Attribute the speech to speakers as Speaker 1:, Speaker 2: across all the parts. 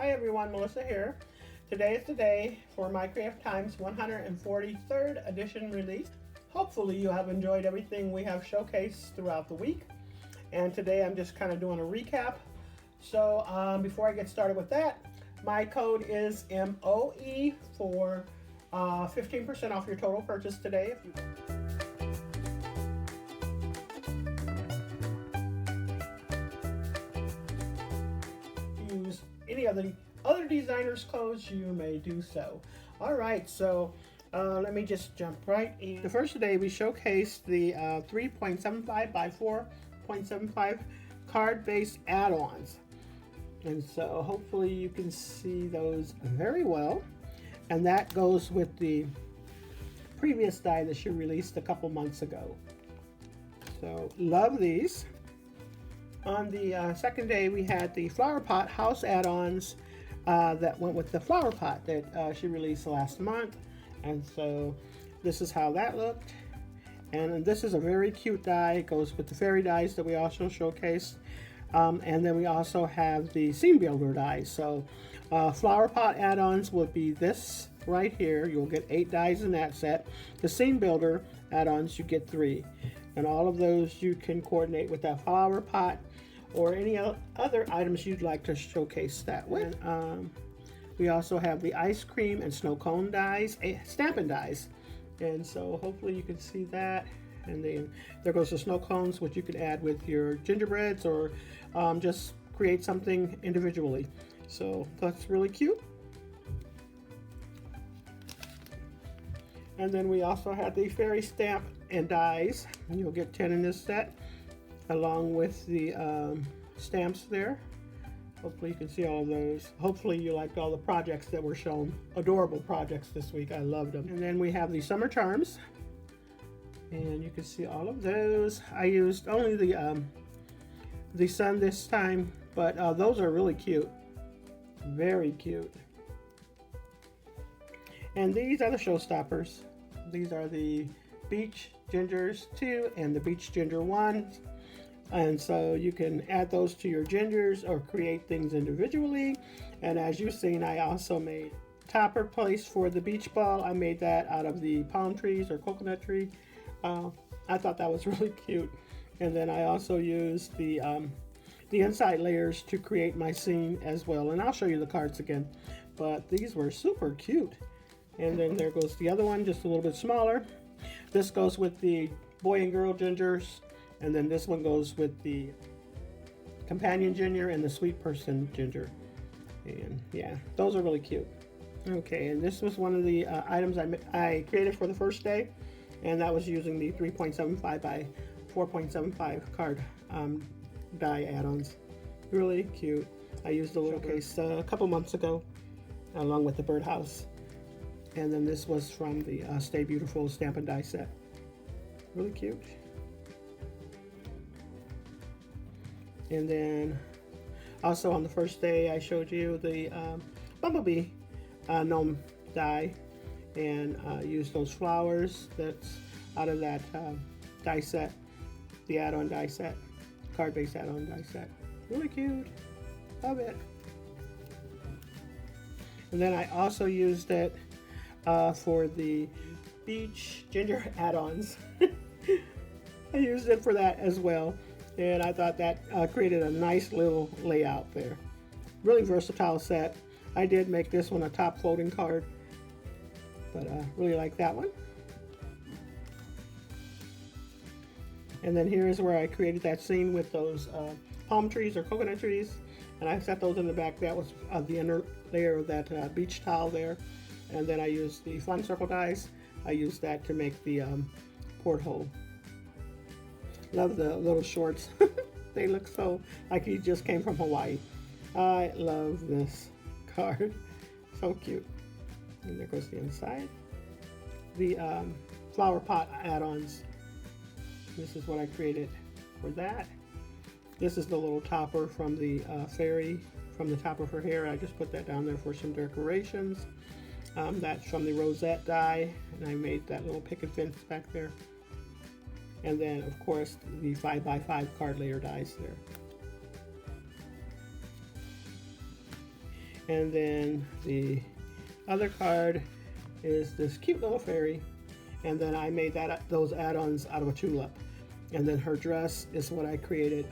Speaker 1: Hi everyone, Melissa here. Today is the day for my Craft Times 143rd edition release. Hopefully you have enjoyed everything we have showcased throughout the week. And today I'm just kind of doing a recap. So before I get started with that, my code is MOE for 15% off your total purchase today. Use any of the other designers' codes, you may do so. All right, so let me just jump right in. The first day we showcased the 3.75 by 4.75 card-based add-ons. And so hopefully you can see those very well. And that goes with the previous die that she released a couple months ago. So love these. On the second day we had the flower pot house add-ons that went with the flower pot that she released last month. And so this is how that looked. And this is a very cute die. It goes with the fairy dies that we also showcased. And then we also have the scene builder dies. So flower pot add-ons will be this right here. You'll get 8 dies in that set. The scene builder add-ons, you get 3. And all of those you can coordinate with that flower pot or any other items you'd like to showcase that with. We also have the ice cream and snow cone dies, Stampin' dies. And so hopefully you can see that. And then there goes the snow cones, which you can add with your gingerbreads or just create something individually. So that's really cute. And then we also have the fairy stamp and dies. You'll get 10 in this set, along with the stamps there. Hopefully you can see all of those. Hopefully you liked all the projects that were shown. Adorable projects this week. I loved them. And then we have the summer charms. And you can see all of those. I used only the sun this time, but those are really cute. Very cute. And these are the showstoppers. These are the Beach Gingers 2 and the Beach Ginger 1. And so you can add those to your gingers or create things individually. And as you've seen, I also made topper place for the beach ball. I made that out of the palm trees or coconut tree. I thought that was really cute. And then I also used the inside layers to create my scene as well. And I'll show you the cards again. But these were super cute. And then there goes the other one, just a little bit smaller. This goes with the boy and girl gingers. And then this one goes with the companion ginger and the sweet person ginger. And yeah, those are really cute. Okay, and this was one of the items I created for the first day. And that was using the 3.75 by 4.75 card die add-ons. Really cute. I used the little case a couple months ago, along with the birdhouse. And then this was from the Stay Beautiful Stampin' Die set. Really cute. And then also on the first day I showed you the bumblebee gnome die and used those flowers that's out of that die set, the add-on die set, card-based add-on die set. Really cute. Love it. And then I also used it for the beach ginger add-ons. I used it for that as well. And I thought that created a nice little layout there. Really versatile set. I did make this one a top floating card, but really like that one. And then here's where I created that scene with those palm trees or coconut trees, and I set those in the back. That was the inner layer of that beach towel there. And then I used the fun circle dies. I used that to make the porthole. Love the little shorts. They look so like he just came from Hawaii. I love this card. So cute. And there goes the inside. The flower pot add-ons. This is what I created for that. This is the little topper from the fairy, from the top of her hair. I just put that down there for some decorations. That's from the rosette die, and I made that little picket fence back there. And then, of course, the 5x5 card layer dies there. And then the other card is this cute little fairy. And then I made those add-ons out of a tulip. And then her dress is what I created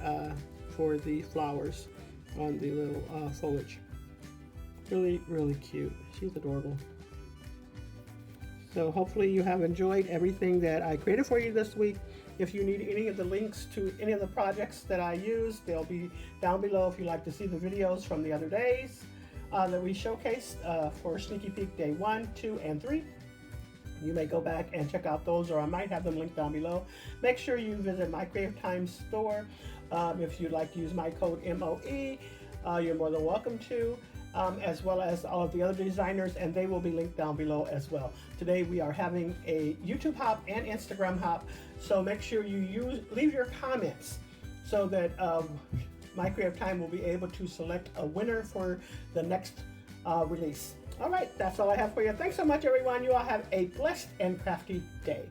Speaker 1: for the flowers on the little foliage. Really, really cute. She's adorable. So hopefully you have enjoyed everything that I created for you this week. If you need any of the links to any of the projects that I used, they'll be down below if you'd like to see the videos from the other days that we showcased for Sneaky Peek Day 1, 2, and 3. You may go back and check out those, or I might have them linked down below. Make sure you visit my Creative Time store. If you'd like to use my code MOE, you're more than welcome to. As well as all of the other designers, and they will be linked down below as well. Today we are having a YouTube hop and Instagram hop, so make sure you leave your comments so that My Creative Time will be able to select a winner for the next release. All right, that's all I have for you. Thanks so much, everyone. You all have a blessed and crafty day.